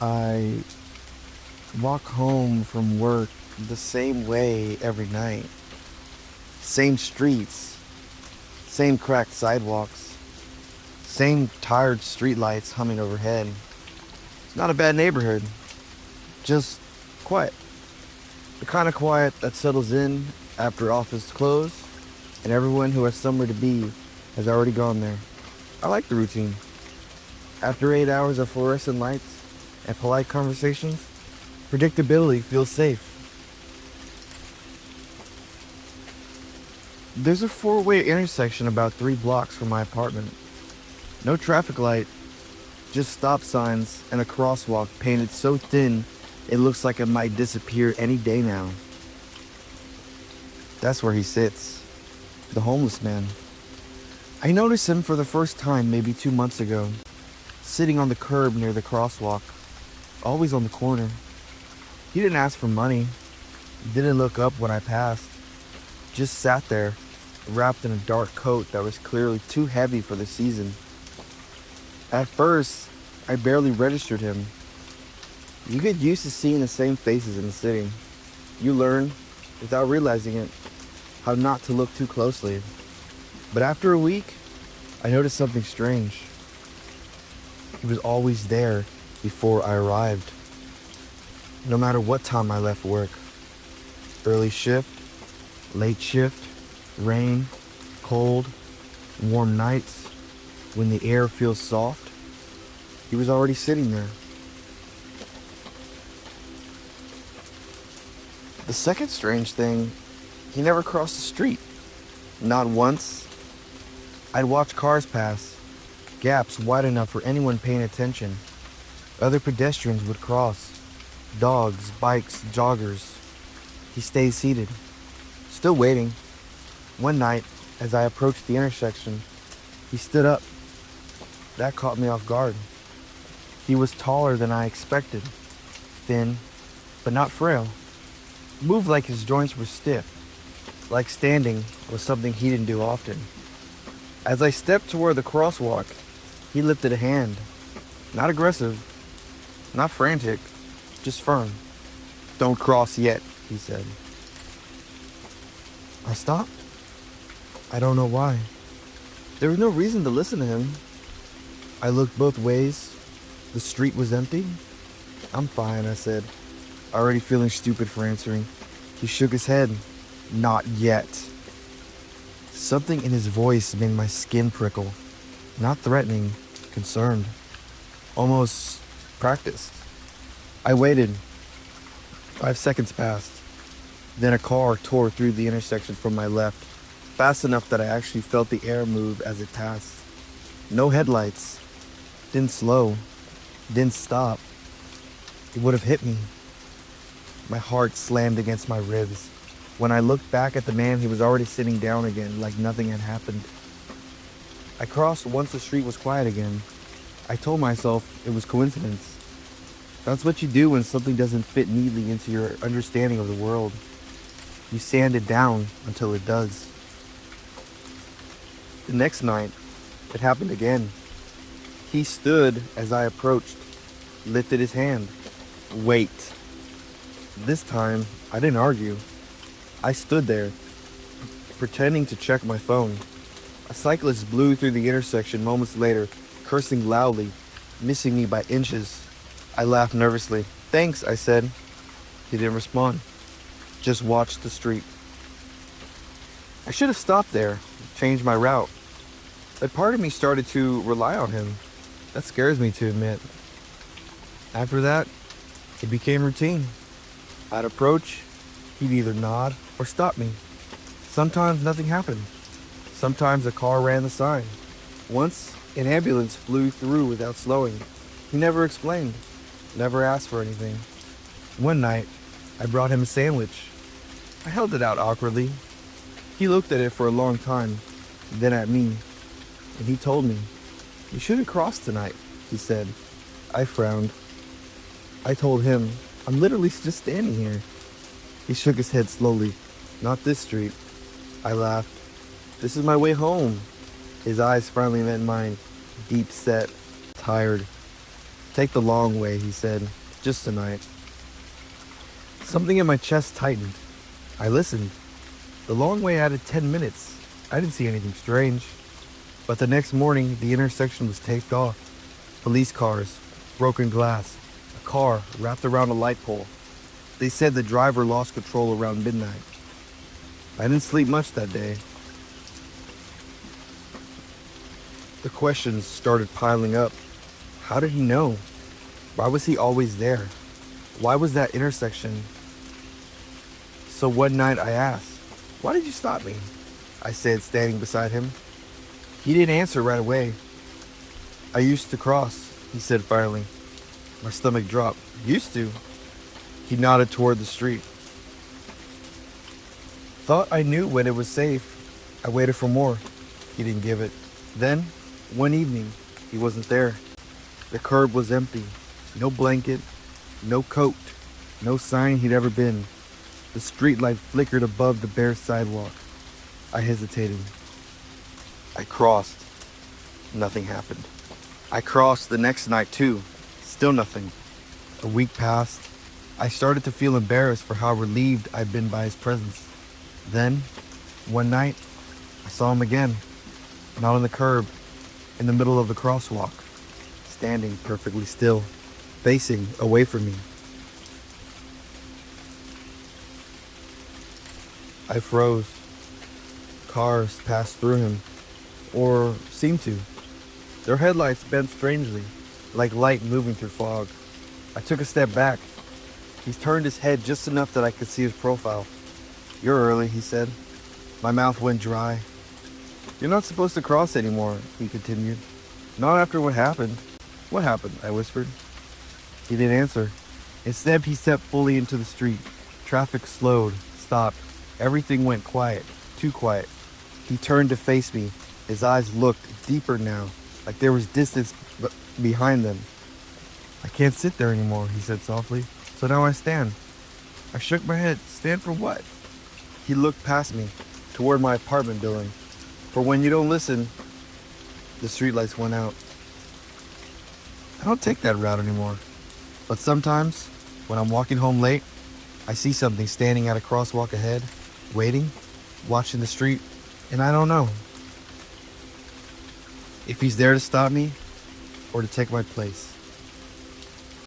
I walk home from work the same way every night. Same streets, same cracked sidewalks, same tired streetlights humming overhead. It's not a bad neighborhood, just quiet. The kind of quiet that settles in after office close and everyone who has somewhere to be has already gone there. I like the routine. After 8 hours of fluorescent lights and polite conversations, predictability feels safe. There's a four-way intersection about 3 blocks from my apartment. No traffic light, just stop signs and a crosswalk painted so thin it looks like it might disappear any day now. That's where he sits, the homeless man. I noticed him for the first time maybe 2 months ago, sitting on the curb near the crosswalk, always on the corner. He didn't ask for money, didn't look up when I passed, just sat there, wrapped in a dark coat that was clearly too heavy for the season. At first, I barely registered him. You get used to seeing the same faces in the city. You learn, without realizing it, how not to look too closely. But after a week, I noticed something strange. He was always there before I arrived. No matter what time I left work. Early shift, late shift, rain, cold, warm nights, when the air feels soft, he was already sitting there. The second strange thing, he never crossed the street. Not once. I'd watch cars pass, gaps wide enough for anyone paying attention. Other pedestrians would cross. Dogs, bikes, joggers. He stays seated, still waiting. One night, as I approached the intersection, he stood up. That caught me off guard. He was taller than I expected, thin, but not frail. Moved like his joints were stiff, like standing was something he didn't do often. As I stepped toward the crosswalk, he lifted a hand. Not aggressive, not frantic, just firm. "Don't cross yet," he said. I stopped. I don't know why. There was no reason to listen to him. I looked both ways. The street was empty. "I'm fine," I said, already feeling stupid for answering. He shook his head. "Not yet." Something in his voice made my skin prickle. Not threatening, concerned. Almost practiced. I waited. 5 seconds passed. Then a car tore through the intersection from my left, fast enough that I actually felt the air move as it passed. No headlights. Didn't slow. Didn't stop. It would have hit me. My heart slammed against my ribs. When I looked back at the man, he was already sitting down again, like nothing had happened. I crossed once the street was quiet again. I told myself it was coincidence. That's what you do when something doesn't fit neatly into your understanding of the world. You sand it down until it does. The next night, it happened again. He stood as I approached, lifted his hand. "Wait." This time, I didn't argue. I stood there, pretending to check my phone. A cyclist blew through the intersection moments later, cursing loudly, missing me by inches. I laughed nervously. "Thanks," I said. He didn't respond, just watched the street. I should have stopped there, changed my route. But part of me started to rely on him. That scares me to admit. After that, it became routine. I'd approach, he'd either nod or stop me. Sometimes nothing happened. Sometimes a car ran the sign. Once, an ambulance flew through without slowing. He never explained, never asked for anything. One night, I brought him a sandwich. I held it out awkwardly. He looked at it for a long time, then at me, and he told me, "You shouldn't cross tonight," he said. I frowned. I told him, "I'm literally just standing here." He shook his head slowly. "Not this street." I laughed. "This is my way home." His eyes finally met mine, deep set, tired. Take the long way, he said, just tonight. Something in my chest tightened. I listened. The long way added 10 minutes. I didn't see anything strange. But the next morning, the intersection was taped off. Police cars, broken glass, a car wrapped around a light pole. They said the driver lost control around midnight. I didn't sleep much that day. The questions started piling up. How did he know? Why was he always there? Why was that intersection? So one night I asked, "Why did you stop me?" I said, standing beside him. He didn't answer right away. "I used to cross," he said finally. My stomach dropped. "Used to?" He nodded toward the street. Thought I knew when it was safe. I waited for more. He didn't give it. Then, one evening, he wasn't there. The curb was empty. No blanket, no coat, no sign he'd ever been. The streetlight flickered above the bare sidewalk. I hesitated. I crossed. Nothing happened. I crossed the next night too. Still nothing. A week passed. I started to feel embarrassed for how relieved I'd been by his presence. Then, one night, I saw him again. Not on the curb, in the middle of the crosswalk, standing perfectly still, facing away from me. I froze. Cars passed through him, or seemed to. Their headlights bent strangely, like light moving through fog. I took a step back. He turned his head just enough that I could see his profile. "You're early," he said. My mouth went dry. "You're not supposed to cross anymore," he continued. "Not after what happened." "What happened?" I whispered. He didn't answer. Instead, he stepped fully into the street. Traffic slowed, stopped. Everything went quiet, too quiet. He turned to face me. His eyes looked deeper now, like there was distance behind them. "I can't sit there anymore," he said softly. "So now I stand." I shook my head. "Stand for what?" He looked past me, toward my apartment building. "For when you don't listen." The streetlights went out. I don't take that route anymore. But sometimes, when I'm walking home late, I see something standing at a crosswalk ahead, waiting, watching the street, and I don't know if he's there to stop me or to take my place.